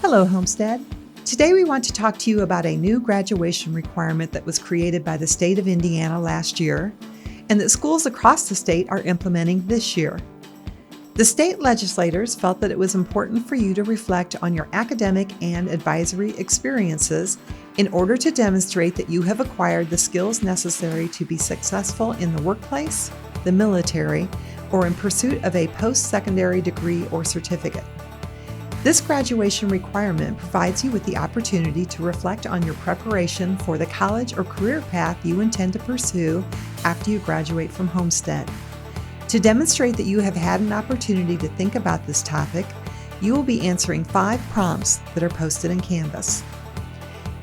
Hello, Homestead. Today we want to talk to you about a new graduation requirement that was created by the state of Indiana last year and that schools across the state are implementing this year. The state legislators felt that it was important for you to reflect on your academic and advisory experiences in order to demonstrate that you have acquired the skills necessary to be successful in the workplace, the military, or in pursuit of a post-secondary degree or certificate. This graduation requirement provides you with the opportunity to reflect on your preparation for the college or career path you intend to pursue after you graduate from Homestead. To demonstrate that you have had an opportunity to think about this topic, you will be answering 5 prompts that are posted in Canvas.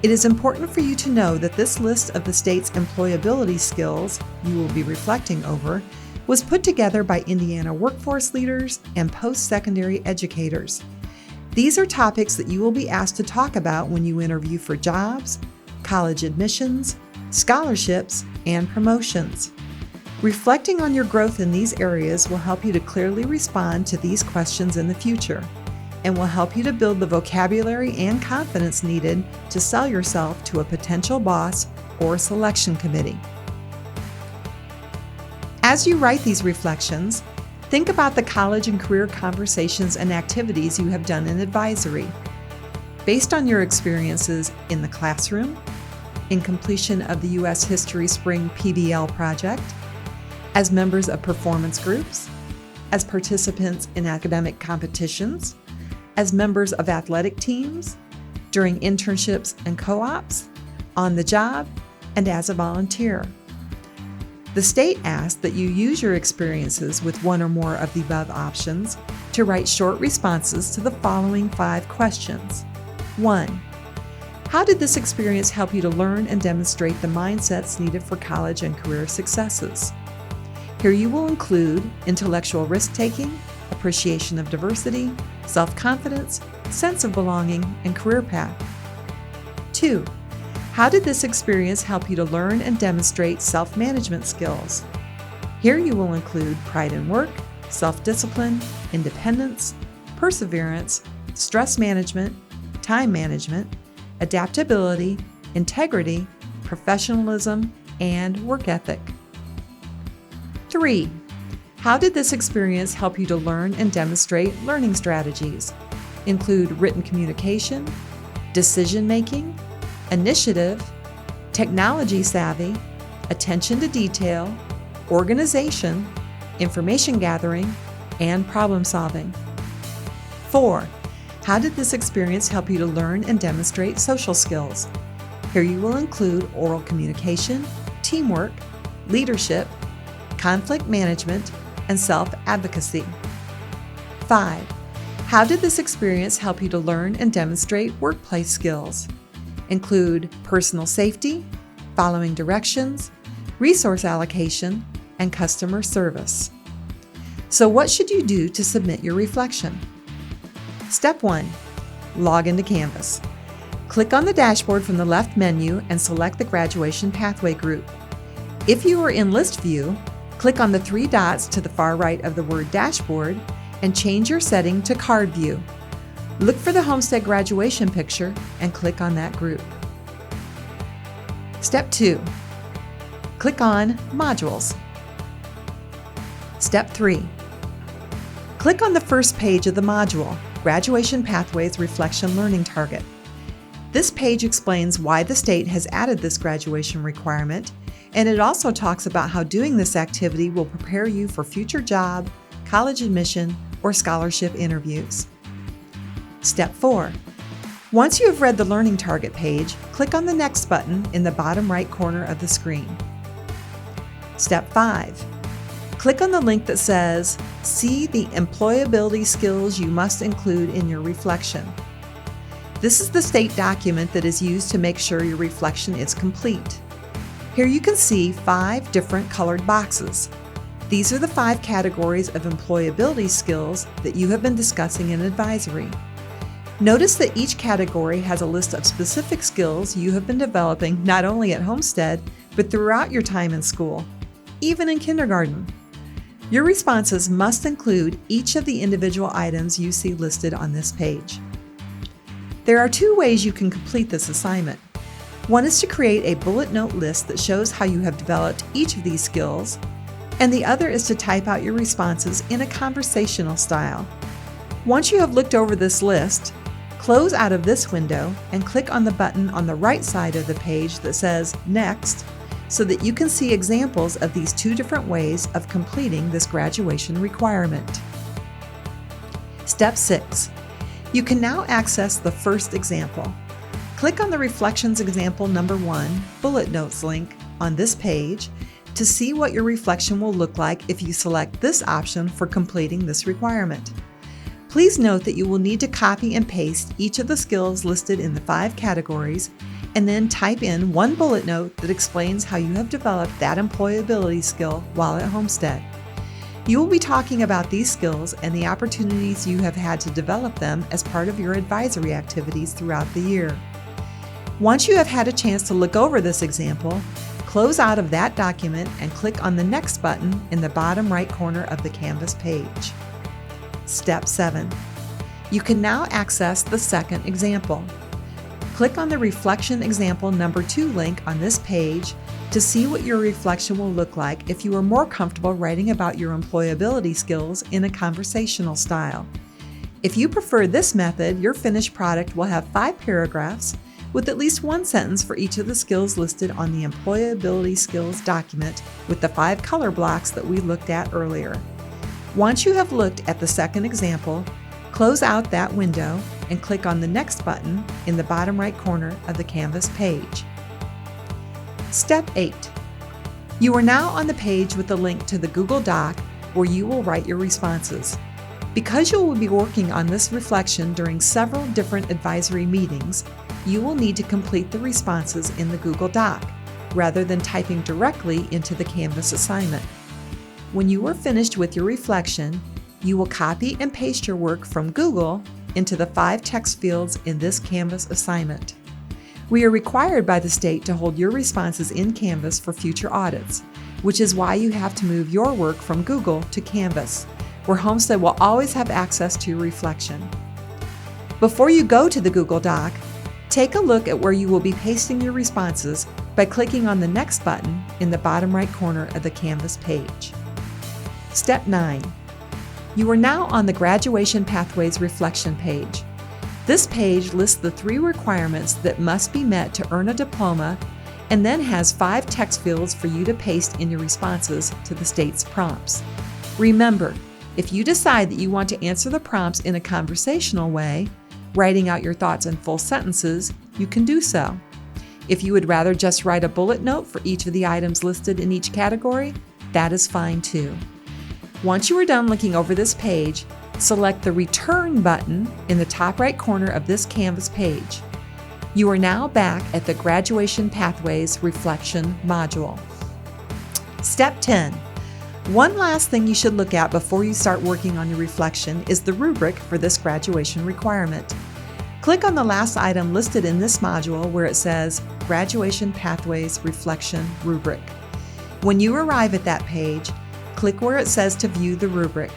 It is important for you to know that this list of the state's employability skills you will be reflecting over was put together by Indiana workforce leaders and post-secondary educators. These are topics that you will be asked to talk about when you interview for jobs, college admissions, scholarships, and promotions. Reflecting on your growth in these areas will help you to clearly respond to these questions in the future and will help you to build the vocabulary and confidence needed to sell yourself to a potential boss or selection committee. As you write these reflections, think about the college and career conversations and activities you have done in advisory. Based on your experiences in the classroom, in completion of the U.S. History Spring PBL project, as members of performance groups, as participants in academic competitions, as members of athletic teams, during internships and co-ops, on the job, and as a volunteer. The state asks that you use your experiences with one or more of the above options to write short responses to the following 5 questions. 1. How did this experience help you to learn and demonstrate the mindsets needed for college and career successes? Here you will include intellectual risk-taking, appreciation of diversity, self-confidence, sense of belonging, and career path. 2. How did this experience help you to learn and demonstrate self-management skills? Here you will include pride in work, self-discipline, independence, perseverance, stress management, time management, adaptability, integrity, professionalism, and work ethic. 3. How did this experience help you to learn and demonstrate learning strategies? Include written communication, decision-making, initiative, technology savvy, attention to detail, organization, information gathering, and problem solving. 4. How did this experience help you to learn and demonstrate social skills? Here you will include oral communication, teamwork, leadership, conflict management, and self-advocacy. 5. How did this experience help you to learn and demonstrate workplace skills? Include personal safety, following directions, resource allocation, and customer service. So what should you do to submit your reflection? Step 1. Log into Canvas. Click on the dashboard from the left menu and select the Graduation Pathway group. If you are in List View, click on the 3 dots to the far right of the word Dashboard and change your setting to Card View. Look for the Homestead graduation picture and click on that group. Step 2. Click on Modules. Step 3. Click on the first page of the module, Graduation Pathways Reflection Learning Target. This page explains why the state has added this graduation requirement, and it also talks about how doing this activity will prepare you for future job, college admission, or scholarship interviews. Step 4. Once you have read the Learning Target page, click on the Next button in the bottom right corner of the screen. Step 5. Click on the link that says, See the employability skills you must include in your reflection. This is the state document that is used to make sure your reflection is complete. Here you can see 5 different colored boxes. These are the 5 categories of employability skills that you have been discussing in advisory. Notice that each category has a list of specific skills you have been developing not only at Homestead, but throughout your time in school, even in kindergarten. Your responses must include each of the individual items you see listed on this page. There are two ways you can complete this assignment. One is to create a bullet note list that shows how you have developed each of these skills, and the other is to type out your responses in a conversational style. Once you have looked over this list, close out of this window and click on the button on the right side of the page that says Next, so that you can see examples of these two different ways of completing this graduation requirement. Step 6. You can now access the first example. Click on the Reflections Example Number 1 Bullet Notes link on this page to see what your reflection will look like if you select this option for completing this requirement. Please note that you will need to copy and paste each of the skills listed in the 5 categories and then type in one bullet note that explains how you have developed that employability skill while at Homestead. You will be talking about these skills and the opportunities you have had to develop them as part of your advisory activities throughout the year. Once you have had a chance to look over this example, close out of that document and click on the Next button in the bottom right corner of the Canvas page. Step 7. You can now access the second example. Click on the Reflection Example Number 2 link on this page to see what your reflection will look like if you are more comfortable writing about your employability skills in a conversational style. If you prefer this method, your finished product will have 5 paragraphs with at least one sentence for each of the skills listed on the Employability Skills document with the 5 color blocks that we looked at earlier. Once you have looked at the second example, close out that window and click on the Next button in the bottom right corner of the Canvas page. Step 8. You are now on the page with a link to the Google Doc where you will write your responses. Because you will be working on this reflection during several different advisory meetings, you will need to complete the responses in the Google Doc rather than typing directly into the Canvas assignment. When you are finished with your reflection, you will copy and paste your work from Google into the 5 text fields in this Canvas assignment. We are required by the state to hold your responses in Canvas for future audits, which is why you have to move your work from Google to Canvas, where Homestead will always have access to your reflection. Before you go to the Google Doc, take a look at where you will be pasting your responses by clicking on the Next button in the bottom right corner of the Canvas page. Step 9. You are now on the Graduation Pathways Reflection page. This page lists the 3 requirements that must be met to earn a diploma and then has 5 text fields for you to paste in your responses to the state's prompts. Remember, if you decide that you want to answer the prompts in a conversational way, writing out your thoughts in full sentences, you can do so. If you would rather just write a bullet note for each of the items listed in each category, that is fine too. Once you are done looking over this page, select the Return button in the top right corner of this Canvas page. You are now back at the Graduation Pathways Reflection module. Step 10. One last thing you should look at before you start working on your reflection is the rubric for this graduation requirement. Click on the last item listed in this module where it says Graduation Pathways Reflection Rubric. When you arrive at that page, click where it says to view the rubric.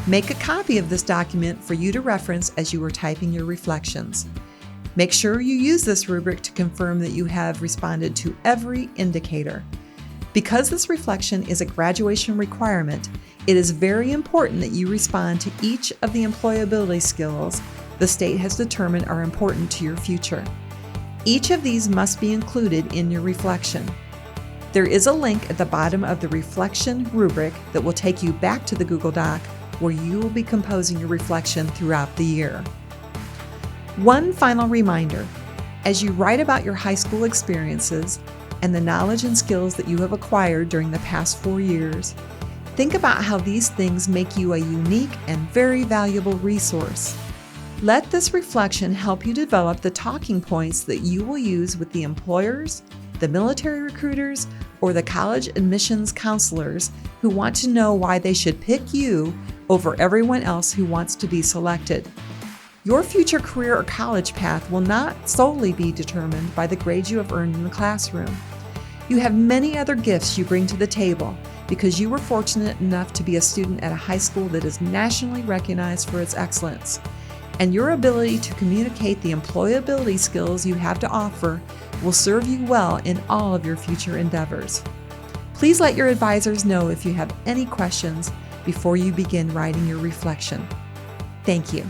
Make a copy of this document for you to reference as you are typing your reflections. Make sure you use this rubric to confirm that you have responded to every indicator. Because this reflection is a graduation requirement, it is very important that you respond to each of the employability skills the state has determined are important to your future. Each of these must be included in your reflection. There is a link at the bottom of the reflection rubric that will take you back to the Google Doc where you will be composing your reflection throughout the year. One final reminder, as you write about your high school experiences and the knowledge and skills that you have acquired during the past 4 years, think about how these things make you a unique and very valuable resource. Let this reflection help you develop the talking points that you will use with the employers, the military recruiters, or the college admissions counselors who want to know why they should pick you over everyone else who wants to be selected. Your future career or college path will not solely be determined by the grades you have earned in the classroom. You have many other gifts you bring to the table because you were fortunate enough to be a student at a high school that is nationally recognized for its excellence. and your ability to communicate the employability skills you have to offer will serve you well in all of your future endeavors. Please let your advisors know if you have any questions before you begin writing your reflection. Thank you.